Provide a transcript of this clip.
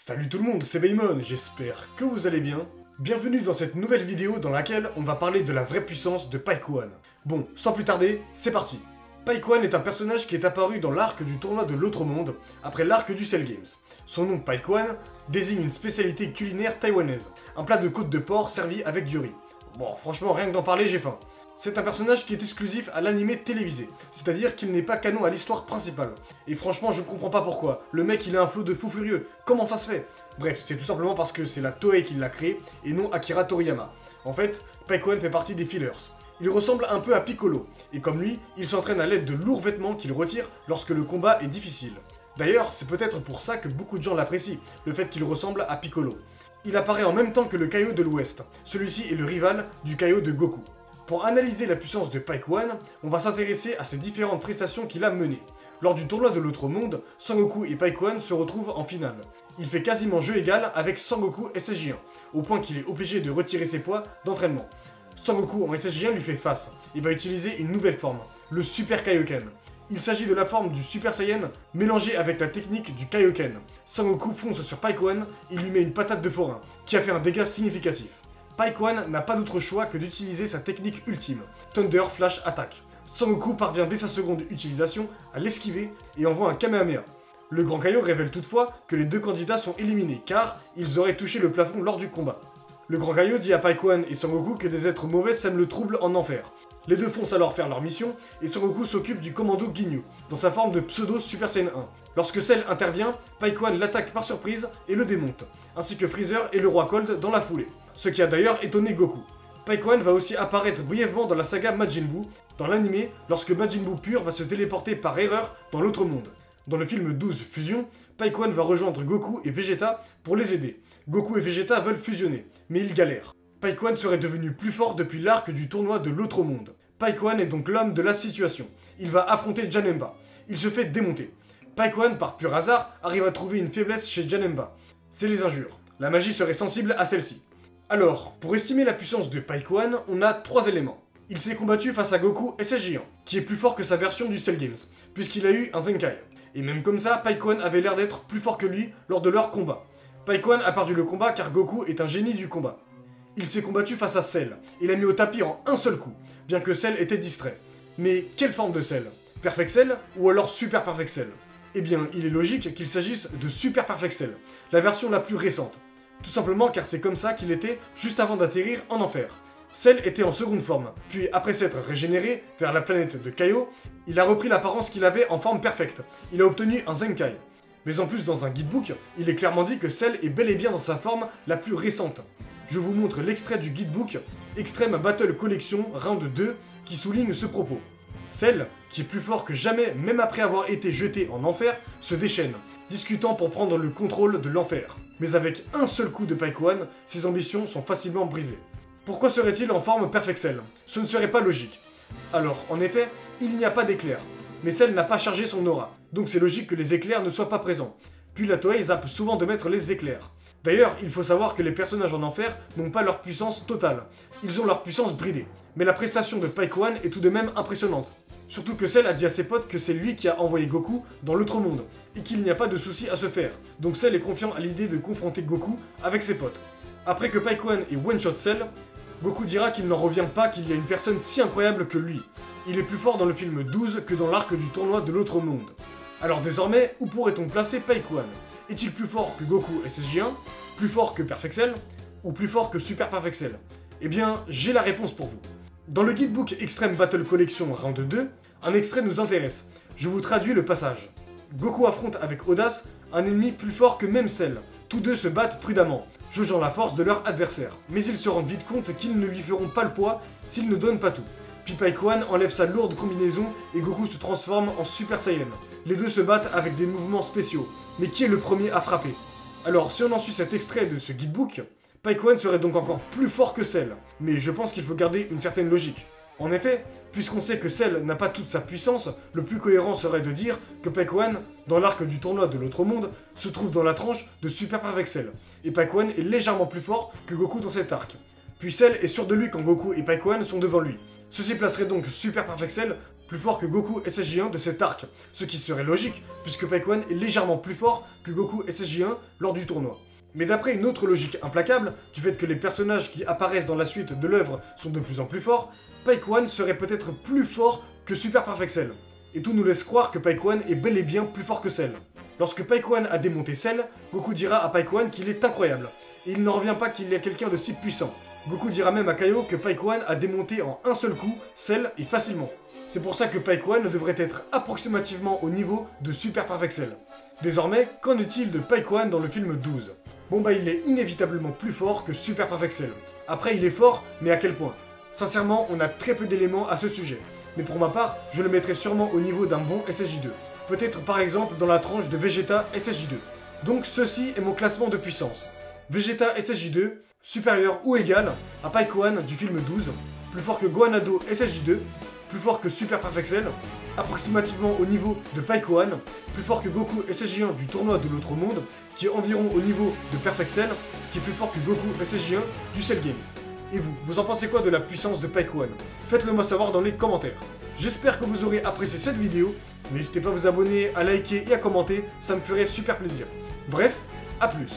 Salut tout le monde, c'est Baymon, j'espère que vous allez bien. Bienvenue dans cette nouvelle vidéo dans laquelle on va parler de la vraie puissance de Pyke-One. Bon, sans plus tarder, c'est parti. Pyke-One est un personnage qui est apparu dans l'arc du tournoi de l'autre monde, après l'arc du Cell Games. Son nom Pyke-One désigne une spécialité culinaire taïwanaise, un plat de côte de porc servi avec du riz. Bon, franchement, rien que d'en parler, j'ai faim. C'est un personnage qui est exclusif à l'anime télévisé, c'est-à-dire qu'il n'est pas canon à l'histoire principale. Et franchement, je ne comprends pas pourquoi. Le mec, il a un flow de fou furieux. Comment ça se fait? Bref, c'est tout simplement parce que c'est la Toei qui l'a créé, et non Akira Toriyama. En fait, Pyke-One fait partie des fillers. Il ressemble un peu à Piccolo, et comme lui, il s'entraîne à l'aide de lourds vêtements qu'il retire lorsque le combat est difficile. D'ailleurs, c'est peut-être pour ça que beaucoup de gens l'apprécient, le fait qu'il ressemble à Piccolo. Il apparaît en même temps que le Kaio de l'Ouest. Celui-ci est le rival du Kaio de Goku. Pour analyser la puissance de Pyke-One, on va s'intéresser à ses différentes prestations qu'il a menées. Lors du tournoi de l'autre monde, Sangoku et Pyke-One se retrouvent en finale. Il fait quasiment jeu égal avec Sangoku SSJ1, au point qu'il est obligé de retirer ses poids d'entraînement. Sangoku en SSJ1 lui fait face, et va utiliser une nouvelle forme, le Super Kaioken. Il s'agit de la forme du Super Saiyan mélangée avec la technique du Kaioken. Sangoku fonce sur Pyke-One et lui met une patate de forain, qui a fait un dégât significatif. Pyke-One n'a pas d'autre choix que d'utiliser sa technique ultime, Thunder Flash Attack. Sangoku parvient dès sa seconde utilisation à l'esquiver et envoie un Kamehameha. Le Grand Kaio révèle toutefois que les deux candidats sont éliminés car ils auraient touché le plafond lors du combat. Le Grand Kaio dit à Pyke-One et Sangoku que des êtres mauvais sèment le trouble en enfer. Les deux foncent alors faire leur mission et Sangoku s'occupe du commando Ginyu, dans sa forme de pseudo Super Saiyan 1. Lorsque Cell intervient, Pyke-One l'attaque par surprise et le démonte, ainsi que Freezer et le roi Cold dans la foulée. Ce qui a d'ailleurs étonné Goku. Pyke-One va aussi apparaître brièvement dans la saga Majin Buu, dans l'anime, lorsque Majin Buu pur va se téléporter par erreur dans l'autre monde. Dans le film 12 Fusion, Pyke-One va rejoindre Goku et Vegeta pour les aider. Goku et Vegeta veulent fusionner, mais ils galèrent. Pyke-One serait devenu plus fort depuis l'arc du tournoi de l'autre monde. Pyke-One est donc l'homme de la situation. Il va affronter Janemba. Il se fait démonter. Pyke-One, par pur hasard, arrive à trouver une faiblesse chez Janemba. C'est les injures. La magie serait sensible à celle-ci. Alors, pour estimer la puissance de Pyke-One, on a 3 éléments. Il s'est combattu face à Goku SSJ1, qui est plus fort que sa version du Cell Games, puisqu'il a eu un Zenkai. Et même comme ça, Pyke-One avait l'air d'être plus fort que lui lors de leur combat. Pyke-One a perdu le combat car Goku est un génie du combat. Il s'est combattu face à Cell, et l'a mis au tapis en un seul coup, bien que Cell était distrait. Mais quelle forme de Cell? Perfect Cell ou alors Super Perfect Cell? Eh bien, il est logique qu'il s'agisse de Super Perfect Cell, la version la plus récente. Tout simplement car c'est comme ça qu'il était juste avant d'atterrir en enfer. Cell était en seconde forme, puis après s'être régénéré vers la planète de Kaio, il a repris l'apparence qu'il avait en forme perfecte. Il a obtenu un Zenkai. Mais en plus dans un guidebook, il est clairement dit que Cell est bel et bien dans sa forme la plus récente. Je vous montre l'extrait du guidebook Extreme Battle Collection Round 2 qui souligne ce propos. Cell, qui est plus fort que jamais même après avoir été jeté en enfer, se déchaîne, discutant pour prendre le contrôle de l'enfer. Mais avec un seul coup de Pyke-One, ses ambitions sont facilement brisées. Pourquoi serait-il en forme Perfect Cell? Ce ne serait pas logique. Alors, en effet, il n'y a pas d'éclairs, mais Cell n'a pas chargé son aura, donc c'est logique que les éclairs ne soient pas présents. Puis la Toei zappe souvent de mettre les éclairs. D'ailleurs, il faut savoir que les personnages en enfer n'ont pas leur puissance totale, ils ont leur puissance bridée. Mais la prestation de Pyke-One est tout de même impressionnante. Surtout que Cell a dit à ses potes que c'est lui qui a envoyé Goku dans l'autre monde, et qu'il n'y a pas de souci à se faire. Donc Cell est confiant à l'idée de confronter Goku avec ses potes. Après que Pyke-One ait one-shot Cell, Goku dira qu'il n'en revient pas qu'il y a une personne si incroyable que lui. Il est plus fort dans le film 12 que dans l'arc du tournoi de l'autre monde. Alors désormais, où pourrait-on placer Pyke-One? Est-il plus fort que Goku SSJ1, plus fort que Perfect Cell, ou plus fort que Super Perfect Cell? Eh bien, j'ai la réponse pour vous. Dans le guidebook Extreme Battle Collection Round 2, un extrait nous intéresse. Je vous traduis le passage. Goku affronte avec audace un ennemi plus fort que même Cell. Tous deux se battent prudemment, jaugeant la force de leur adversaire. Mais ils se rendent vite compte qu'ils ne lui feront pas le poids s'ils ne donnent pas tout. Puis Pyke-One enlève sa lourde combinaison et Goku se transforme en Super Saiyan. Les deux se battent avec des mouvements spéciaux. Mais qui est le premier à frapper? Alors, si on en suit cet extrait de ce guidebook, Pyke-One serait donc encore plus fort que Cell, mais je pense qu'il faut garder une certaine logique. En effet, puisqu'on sait que Cell n'a pas toute sa puissance, le plus cohérent serait de dire que Pyke-One, dans l'arc du tournoi de l'autre monde, se trouve dans la tranche de Super Perfect Cell, et Pyke-One est légèrement plus fort que Goku dans cet arc. Puis Cell est sûr de lui quand Goku et Paikuan sont devant lui. Ceci placerait donc Super Perfect Cell plus fort que Goku SSJ1 de cet arc, ce qui serait logique, puisque Paikuan est légèrement plus fort que Goku SSJ1 lors du tournoi. Mais d'après une autre logique implacable, du fait que les personnages qui apparaissent dans la suite de l'œuvre sont de plus en plus forts, Paikuan serait peut-être plus fort que Super Perfect Cell. Et tout nous laisse croire que Paikuan est bel et bien plus fort que Cell. Lorsque Paikuan a démonté Cell, Goku dira à Paikuan qu'il est incroyable, et il n'en revient pas qu'il y a quelqu'un de si puissant. Goku dira même à Kaio que Paikuan a démonté en un seul coup Cell et facilement. C'est pour ça que Paikuan devrait être approximativement au niveau de Super Perfect Cell. Désormais, qu'en est-il de Paikuan dans le film 12 ? Bon bah il est inévitablement plus fort que Super Perfect Cell. Après il est fort, mais à quel point ? Sincèrement, on a très peu d'éléments à ce sujet. Mais pour ma part, je le mettrais sûrement au niveau d'un bon SSJ2. Peut-être par exemple dans la tranche de Vegeta SSJ2. Donc ceci est mon classement de puissance. Vegeta SSJ2, supérieur ou égal à Paikuan du film 12, plus fort que Gohanado SSJ2, plus fort que Super Perfect Cell, approximativement au niveau de Paikuan, plus fort que Goku SSJ1 du tournoi de l'autre monde, qui est environ au niveau de Perfect Cell, qui est plus fort que Goku SSJ1 du Cell Games. Et vous en pensez quoi de la puissance de Paikuan? Faites-le moi savoir dans les commentaires. J'espère que vous aurez apprécié cette vidéo, n'hésitez pas à vous abonner, à liker et à commenter, ça me ferait super plaisir. Bref, à plus.